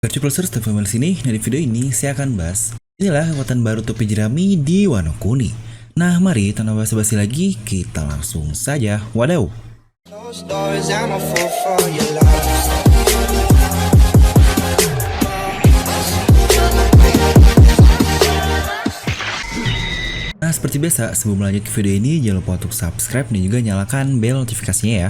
Virtual Stefan sini. Nah, di video ini saya akan bahas inilah kekuatan baru topi jerami di Wano Kuni. Nah, mari tanpa basa-basi lagi, kita langsung saja. Wadaw. Nah, seperti biasa, sebelum lanjut ke video ini, jangan lupa untuk subscribe dan juga nyalakan bel notifikasinya ya,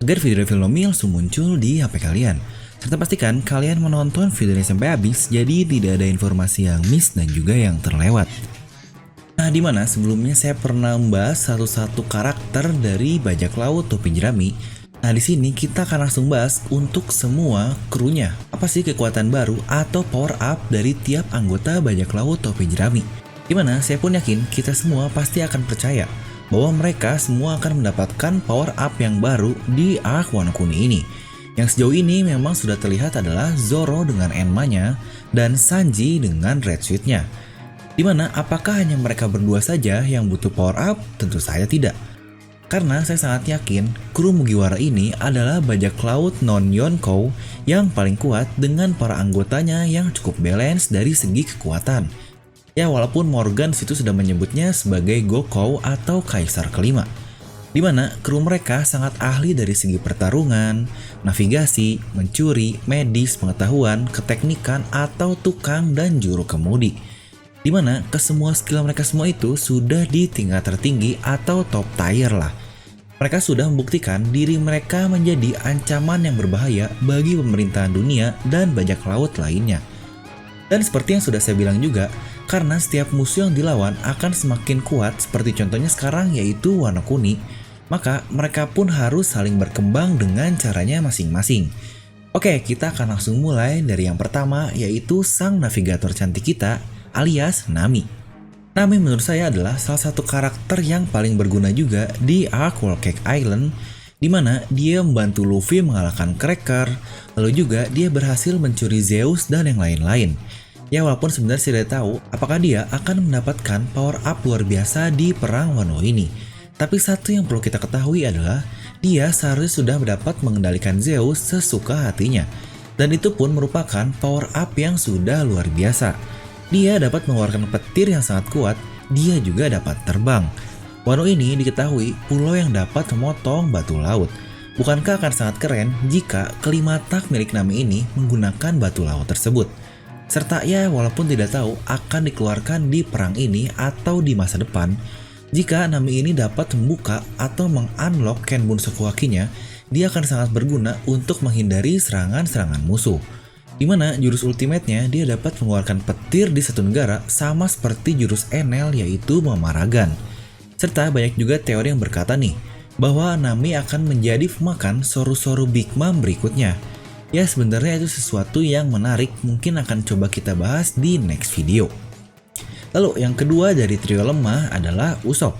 agar video-video Filmnomi langsung muncul di HP kalian. Serta pastikan kalian menonton videonya sampai habis, jadi tidak ada informasi yang miss dan juga yang terlewat. Nah, dimana sebelumnya saya pernah membahas satu-satu karakter dari bajak laut topi jerami. Nah, di sini kita akan langsung bahas untuk semua krunya. Apa sih kekuatan baru atau power up dari tiap anggota bajak laut topi jerami? Dimana saya pun yakin kita semua pasti akan percaya bahwa mereka semua akan mendapatkan power up yang baru di arc Wano Kuni ini. Yang sejauh ini memang sudah terlihat adalah Zoro dengan Enma-nya dan Sanji dengan Red Suit-nya. Dimana apakah hanya mereka berdua saja yang butuh power up? Tentu saja tidak. Karena saya sangat yakin kru Mugiwara ini adalah bajak laut non-Yonkou yang paling kuat dengan para anggotanya yang cukup balance dari segi kekuatan. Ya, walaupun Morgan situ sudah menyebutnya sebagai Gokou atau Kaisar kelima. Dimana kru mereka sangat ahli dari segi pertarungan, navigasi, mencuri, medis, pengetahuan, keteknikan, atau tukang dan juru kemudi. Dimana kesemua skill mereka semua itu sudah di tingkat tertinggi atau top tier lah. Mereka sudah membuktikan diri mereka menjadi ancaman yang berbahaya bagi pemerintahan dunia dan bajak laut lainnya. Dan seperti yang sudah saya bilang juga, karena setiap musuh yang dilawan akan semakin kuat seperti contohnya sekarang yaitu Wano Kuni, maka mereka pun harus saling berkembang dengan caranya masing-masing. Oke, kita akan langsung mulai dari yang pertama yaitu sang navigator cantik kita alias Nami. Nami menurut saya adalah salah satu karakter yang paling berguna juga di arc Whole Cake Island, dimana dia membantu Luffy mengalahkan Cracker, lalu juga dia berhasil mencuri Zeus dan yang lain-lain. Ya, walaupun sebenarnya saya tidak tahu apakah dia akan mendapatkan power up luar biasa di perang Wano ini. Tapi satu yang perlu kita ketahui adalah dia seharusnya sudah dapat mengendalikan Zeus sesuka hatinya. Dan itu pun merupakan power up yang sudah luar biasa. Dia dapat mengeluarkan petir yang sangat kuat, dia juga dapat terbang. Wano ini diketahui pulau yang dapat memotong batu laut. Bukankah akan sangat keren jika kelima tak milik Nami ini menggunakan batu laut tersebut? Serta ya, walaupun tidak tahu akan dikeluarkan di perang ini atau di masa depan, jika Nami ini dapat membuka atau meng-unlock Kenbun Sokuhakinya, dia akan sangat berguna untuk menghindari serangan-serangan musuh. Dimana jurus ultimate-nya dia dapat mengeluarkan petir di satu negara sama seperti jurus Enel yaitu Mamaragan. Serta banyak juga teori yang berkata nih, bahwa Nami akan menjadi pemakan Soru-Soru Big Mom berikutnya. Ya, sebenarnya itu sesuatu yang menarik, mungkin akan coba kita bahas di next video. Lalu yang kedua dari trio lemah adalah Usopp.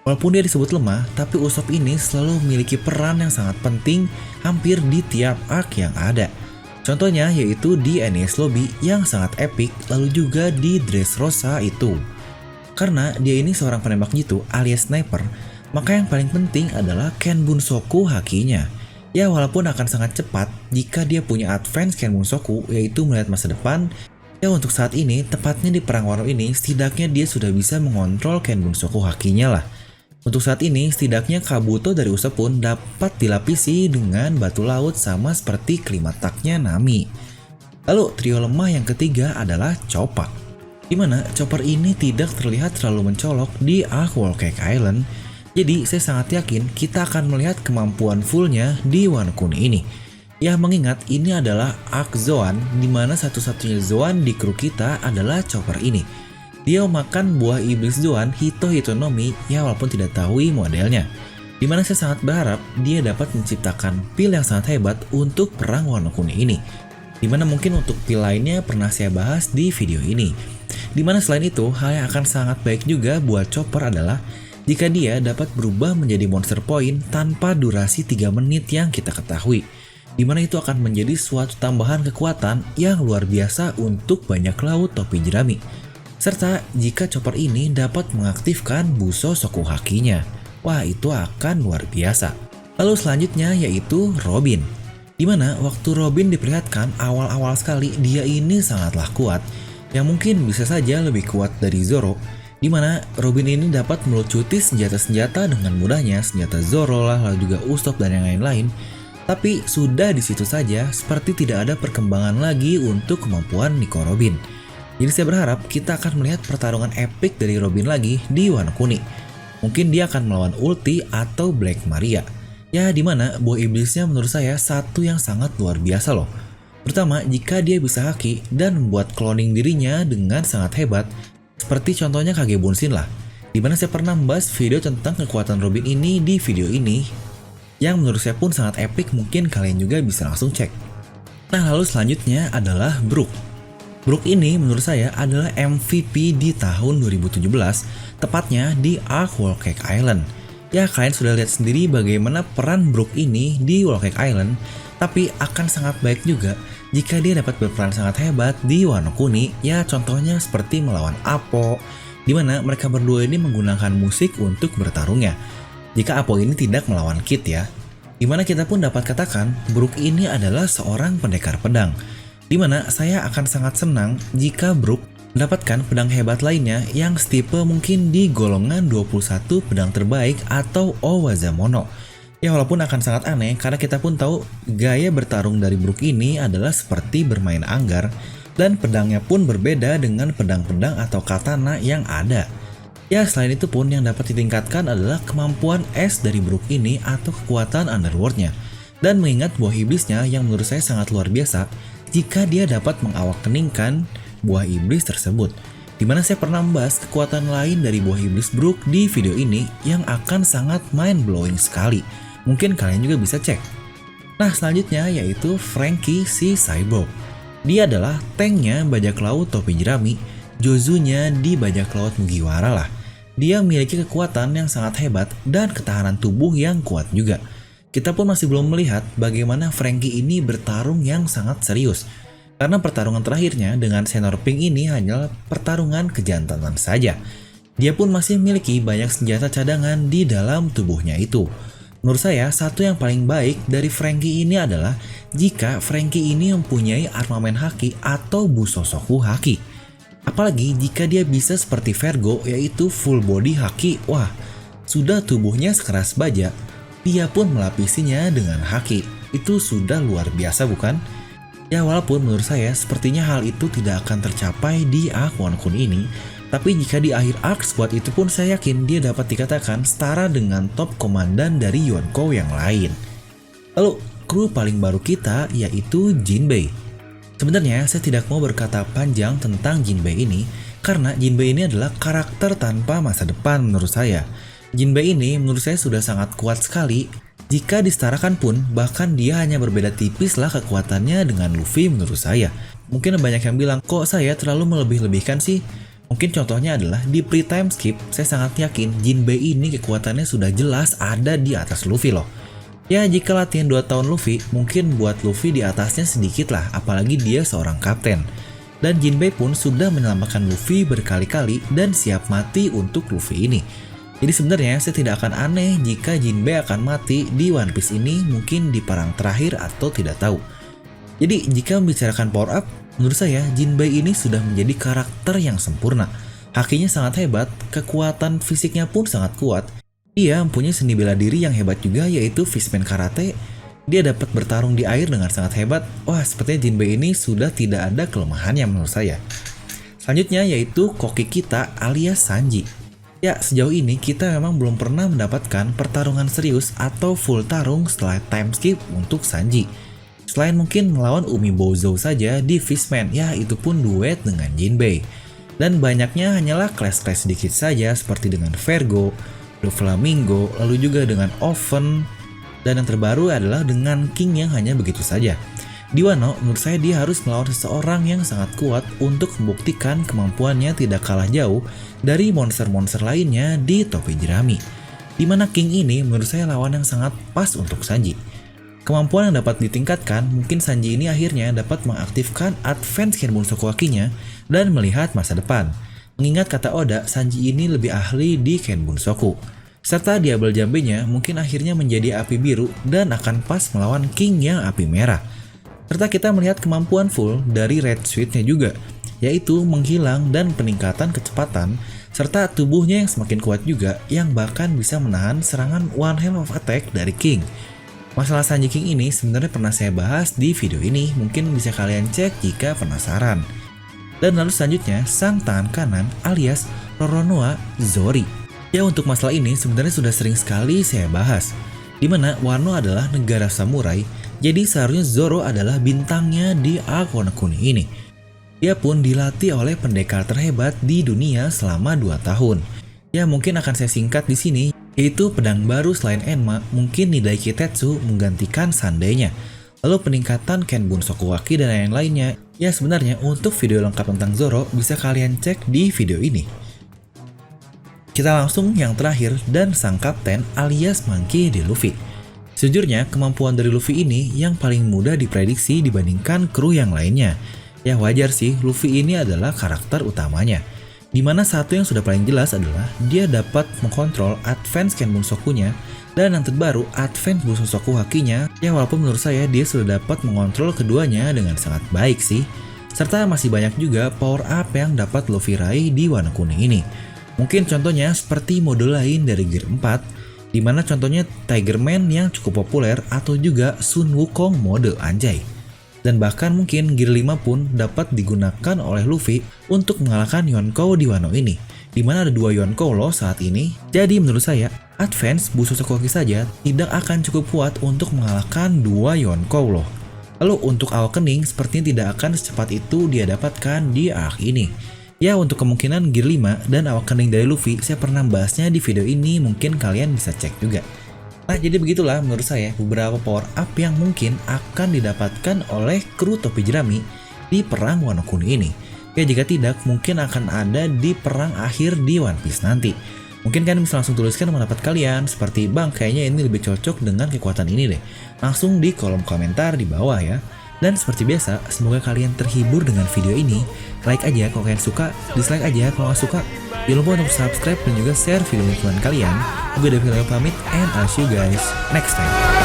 Walaupun dia disebut lemah, tapi Usopp ini selalu memiliki peran yang sangat penting hampir di tiap arc yang ada. Contohnya yaitu di Enies Lobby yang sangat epic, lalu juga di Dressrosa itu. Karena dia ini seorang penembak jitu alias sniper, maka yang paling penting adalah Kenbun Soku Hakinya. Ya, walaupun akan sangat cepat jika dia punya advance Kenbun Soku yaitu melihat masa depan. Ya, untuk saat ini, tepatnya di perang Wano ini, setidaknya dia sudah bisa mengontrol Kenbun Soku Hakinya lah. Untuk saat ini, setidaknya Kabuto dari Usopp pun dapat dilapisi dengan batu laut sama seperti kelima taknya Nami. Lalu, trio lemah yang ketiga adalah Chopper. Dimana Chopper ini tidak terlihat terlalu mencolok di arc Whole Cake Island, jadi saya sangat yakin kita akan melihat kemampuan fullnya di Wano Kuni ini. Ya, mengingat ini adalah arc Zoan, dimana satu-satunya Zoan di kru kita adalah Chopper ini. Dia memakan buah iblis Zoan Hito Hitonomi, ya walaupun tidak tahu modelnya. Dimana saya sangat berharap dia dapat menciptakan pil yang sangat hebat untuk perang Wano Kuni ini. Dimana mungkin untuk pil lainnya pernah saya bahas di video ini. Dimana selain itu, hal yang akan sangat baik juga buat Chopper adalah jika dia dapat berubah menjadi monster point tanpa durasi 3 menit yang kita ketahui. Dimana itu akan menjadi suatu tambahan kekuatan yang luar biasa untuk banyak laut topi jerami. Serta jika Chopper ini dapat mengaktifkan Buso Soku Hakinya, wah itu akan luar biasa. Lalu selanjutnya yaitu Robin. Dimana waktu Robin diperlihatkan awal-awal sekali dia ini sangatlah kuat, yang mungkin bisa saja lebih kuat dari Zoro, dimana Robin ini dapat melucuti senjata-senjata dengan mudahnya, senjata Zoro lah, lalu juga Usopp dan yang lain-lain. Tapi sudah di situ saja, seperti tidak ada perkembangan lagi untuk kemampuan Nico Robin. Jadi saya berharap kita akan melihat pertarungan epik dari Robin lagi di Wano Kuni. Mungkin dia akan melawan Ulti atau Black Maria. Ya, dimana buah iblisnya menurut saya satu yang sangat luar biasa loh. Pertama, jika dia bisa haki dan membuat cloning dirinya dengan sangat hebat, seperti contohnya Kage Bunshin lah. Dimana saya pernah membahas video tentang kekuatan Robin ini di video ini, yang menurut saya pun sangat epic, mungkin kalian juga bisa langsung cek. Nah, lalu selanjutnya adalah Brook. Brook ini menurut saya adalah MVP di tahun 2017, tepatnya di Arc Whole Cake Island. Ya, kalian sudah lihat sendiri bagaimana peran Brook ini di Whole Cake Island, tapi akan sangat baik juga jika dia dapat berperan sangat hebat di Wano Kuni. Ya, contohnya seperti melawan Apo, dimana mereka berdua ini menggunakan musik untuk bertarungnya. Jika Apo ini tidak melawan Kid ya, dimana kita pun dapat katakan Brook ini adalah seorang pendekar pedang, dimana saya akan sangat senang jika Brook mendapatkan pedang hebat lainnya yang setipe mungkin di golongan 21 pedang terbaik atau Owazamono. Ya, walaupun akan sangat aneh karena kita pun tahu gaya bertarung dari Brook ini adalah seperti bermain anggar, dan pedangnya pun berbeda dengan pedang-pedang atau katana yang ada. Ya, selain itu pun yang dapat ditingkatkan adalah kemampuan es dari Brook ini atau kekuatan underworldnya. Dan mengingat buah iblisnya yang menurut saya sangat luar biasa jika dia dapat mengawak-keningkan buah iblis tersebut. Dimana saya pernah membahas kekuatan lain dari buah iblis Brook di video ini yang akan sangat mind blowing sekali. Mungkin kalian juga bisa cek. Nah, selanjutnya yaitu Franky si Cyborg. Dia adalah tanknya bajak laut topi jerami, Jozunya di bajak laut Mugiwara lah. Dia memiliki kekuatan yang sangat hebat dan ketahanan tubuh yang kuat juga. Kita pun masih belum melihat bagaimana Franky ini bertarung yang sangat serius. Karena pertarungan terakhirnya dengan Senior Pink ini hanyalah pertarungan kejantanan saja. Dia pun masih memiliki banyak senjata cadangan di dalam tubuhnya itu. Menurut saya, satu yang paling baik dari Franky ini adalah jika Franky ini mempunyai armamen haki atau Busosoku haki. Apalagi jika dia bisa seperti Vergo, yaitu full body haki. Wah, sudah tubuhnya sekeras baja, dia pun melapisinya dengan haki. Itu sudah luar biasa bukan? Ya, walaupun menurut saya sepertinya hal itu tidak akan tercapai di Arc Wano Kuni ini, tapi jika di akhir arc squad itu pun saya yakin dia dapat dikatakan setara dengan top komandan dari Yonkou yang lain. Lalu, kru paling baru kita yaitu Jinbei. Sebenarnya saya tidak mau berkata panjang tentang Jinbei ini, karena Jinbei ini adalah karakter tanpa masa depan menurut saya. Jinbei ini menurut saya sudah sangat kuat sekali. Jika disetarakan pun, bahkan dia hanya berbeda tipis lah kekuatannya dengan Luffy menurut saya. Mungkin banyak yang bilang, kok saya terlalu melebih-lebihkan sih? Mungkin contohnya adalah di pre-time skip, saya sangat yakin Jinbei ini kekuatannya sudah jelas ada di atas Luffy loh. Ya, jika latihan 2 tahun Luffy, mungkin buat Luffy di atasnya sedikit lah, apalagi dia seorang kapten. Dan Jinbei pun sudah menyelamatkan Luffy berkali-kali dan siap mati untuk Luffy ini. Jadi sebenarnya saya tidak akan aneh jika Jinbei akan mati di One Piece ini, mungkin di perang terakhir atau tidak tahu. Jadi jika membicarakan power up, menurut saya Jinbei ini sudah menjadi karakter yang sempurna. Hakinya sangat hebat, kekuatan fisiknya pun sangat kuat. Dia mempunyai seni bela diri yang hebat juga, yaitu Fishman Karate. Dia dapat bertarung di air dengan sangat hebat. Wah, sepertinya Jinbei ini sudah tidak ada kelemahannya menurut saya. Selanjutnya yaitu koki kita alias Sanji. Ya, sejauh ini kita memang belum pernah mendapatkan pertarungan serius atau full tarung setelah time skip untuk Sanji. Selain mungkin melawan Umi Bozo saja di Fishman, ya itu pun duet dengan Jinbei. Dan banyaknya hanyalah clash-clash sedikit saja seperti dengan Vergo, Blue Flamingo, lalu juga dengan Oven, dan yang terbaru adalah dengan King yang hanya begitu saja. Di Wano, menurut saya dia harus melawan seseorang yang sangat kuat untuk membuktikan kemampuannya tidak kalah jauh dari monster-monster lainnya di topi jerami. Dimana King ini menurut saya lawan yang sangat pas untuk Sanji. Kemampuan yang dapat ditingkatkan, mungkin Sanji ini akhirnya dapat mengaktifkan advance Kenbunsoku Haki-nya dan melihat masa depan. Mengingat kata Oda, Sanji ini lebih ahli di Kenbunsoku. Serta Diablo Jambe-nya mungkin akhirnya menjadi api biru dan akan pas melawan King yang api merah. Serta kita melihat kemampuan full dari Red Switch-nya juga, yaitu menghilang dan peningkatan kecepatan, serta tubuhnya yang semakin kuat juga yang bahkan bisa menahan serangan one hell of attack dari King. Masalah Sanji King ini sebenarnya pernah saya bahas di video ini, mungkin bisa kalian cek jika penasaran. Dan lalu selanjutnya, sang tangan kanan alias Roronoa Zori. Ya, untuk masalah ini sebenarnya sudah sering sekali saya bahas, dimana Wano adalah negara samurai, jadi seharusnya Zoro adalah bintangnya di arc Wano Kuni ini. Dia pun dilatih oleh pendekar terhebat di dunia selama 2 tahun. Ya, mungkin akan saya singkat di sini, yaitu pedang baru selain Enma, mungkin Nidai Kitetsu menggantikan Sandai-nya. Lalu peningkatan Kenbun Sokuwaki dan lain-lainnya. Ya, sebenarnya untuk video lengkap tentang Zoro bisa kalian cek di video ini. Kita langsung yang terakhir dan sang kapten alias Monkey D. Luffy. Sejujurnya kemampuan dari Luffy ini yang paling mudah diprediksi dibandingkan kru yang lainnya. Ya wajar sih, Luffy ini adalah karakter utamanya. Dimana satu yang sudah paling jelas adalah dia dapat mengkontrol Advance Kenbunsoku-nya dan yang terbaru Advance Bushosoku Haki-nya. Ya walaupun menurut saya dia sudah dapat mengontrol keduanya dengan sangat baik sih. Serta masih banyak juga power up yang dapat Luffy raih di Wano Kuni ini. Mungkin contohnya seperti mode lain dari Gear 4, dimana contohnya Tiger Man yang cukup populer atau juga Sun Wukong mode anjay. Dan bahkan mungkin Gear 5 pun dapat digunakan oleh Luffy untuk mengalahkan Yonkou di Wano ini, dimana ada 2 Yonkou loh saat ini. Jadi menurut saya, Advance Bushosoku Haki saja tidak akan cukup kuat untuk mengalahkan 2 Yonkou loh. Lalu untuk Awakening sepertinya tidak akan secepat itu dia dapatkan di arc ini. Ya, untuk kemungkinan Gear 5 dan Awakening dari Luffy saya pernah bahasnya di video ini, mungkin kalian bisa cek juga. Nah, jadi begitulah menurut saya beberapa power up yang mungkin akan didapatkan oleh kru topi jerami di perang Wano Kuni ini. Ya, jika tidak mungkin akan ada di perang akhir di One Piece nanti. Mungkin kalian bisa langsung tuliskan pendapat kalian, seperti bang kayaknya ini lebih cocok dengan kekuatan ini deh. Langsung di kolom komentar di bawah ya. Dan seperti biasa, semoga kalian terhibur dengan video ini. Like aja kalau kalian suka, dislike aja kalau nggak suka. Jangan lupa untuk subscribe dan juga share video teman kalian. Gue Devil pamit and I'll see you guys next time.